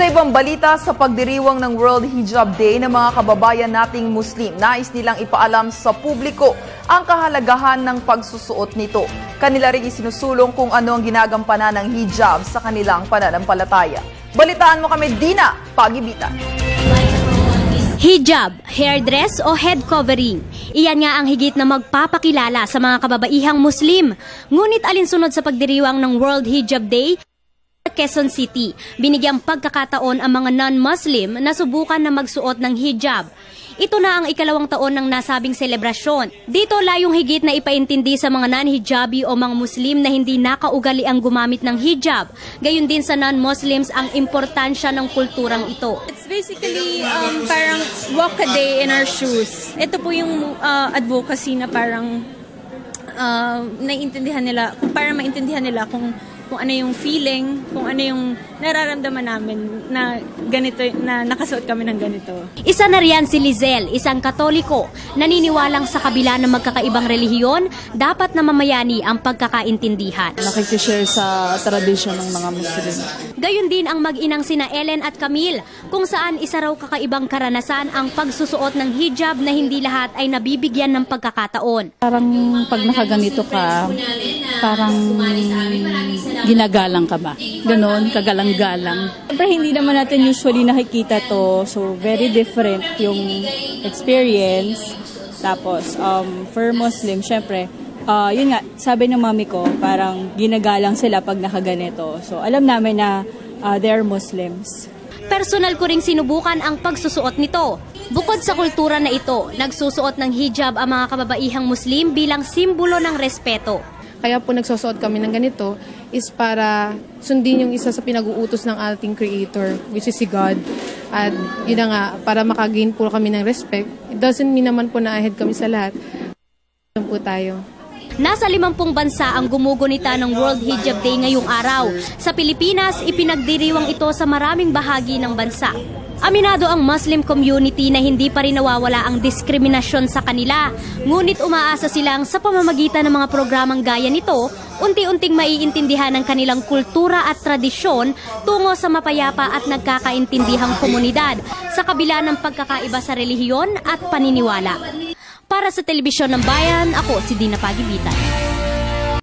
Sa ibang balita, sa pagdiriwang ng World Hijab Day ng mga kababayan nating Muslim, nais nilang ipaalam sa publiko ang kahalagahan ng pagsusuot nito. Kanila rin isinusulong kung ano ang ginagampanan ng hijab sa kanilang pananampalataya. Balitaan mo kami, Dina Pagibitan. Hijab, hairdress o head covering. Iyan nga ang higit na magpapakilala sa mga kababaihang Muslim. Ngunit alinsunod sa pagdiriwang ng World Hijab Day, Quezon City, binigyang pagkakataon ang mga non-Muslim na subukan na magsuot ng hijab. Ito na ang ikalawang taon ng nasabing selebrasyon. Dito layong higit na ipaintindi sa mga non-hijabi o mga Muslim na hindi nakaugali ang gumamit ng hijab. Gayon din sa non-Muslims ang importansya ng kulturang ito. It's basically parang walk a day in our shoes. Ito po yung advocacy na parang naiintindihan nila, para maintindihan nila kung ano yung feeling, kung ano yung nararamdaman namin na ganito, na nakasuot kami ng ganito. Isa na riyan si Lizelle, isang Katoliko, naniniwalang sa kabila ng magkakaibang relihiyon, dapat na mamayani ang pagkakaintindihan. Nakikishare sa tradisyon ng mga Muslim. Gayon din ang mag-inang sina Ellen at Camille, kung saan isa raw kakaibang karanasan ang pagsusuot ng hijab na hindi lahat ay nabibigyan ng pagkakataon. Parang pag nakaganito ka, parang ginagalang ka ba? Ganon, kagalang-galang. Siyempre, hindi naman natin usually nakikita to. So, very different yung experience. Tapos, for Muslim, syempre, yun nga, sabi ng mami ko, parang ginagalang sila pag nakaganito. So, alam namin na they're Muslims. Personal ko ring sinubukan ang pagsusuot nito. Bukod sa kultura na ito, nagsusuot ng hijab ang mga kababaihang Muslim bilang simbolo ng respeto. Kaya po nagsusuot kami ng ganito is para sundin yung isa sa pinag-uutos ng ating Creator, which is si God. At yun na nga, para makagain po kami ng respect. It doesn't mean naman po na ahead kami sa lahat. Yan po tayo. Nasa 50 bansa ang gumugunita ng World Hijab Day ngayong araw. Sa Pilipinas, ipinagdiriwang ito sa maraming bahagi ng bansa. Aminado ang Muslim community na hindi pa rin nawawala ang diskriminasyon sa kanila. Ngunit umaasa silang sa pamamagitan ng mga programang gaya nito, unti-unting maiintindihan ang kanilang kultura at tradisyon tungo sa mapayapa at nagkakaintindihang komunidad sa kabila ng pagkakaiba sa relihiyon at paniniwala. Para sa Telebisyon ng Bayan, ako si Dina Pagibitan.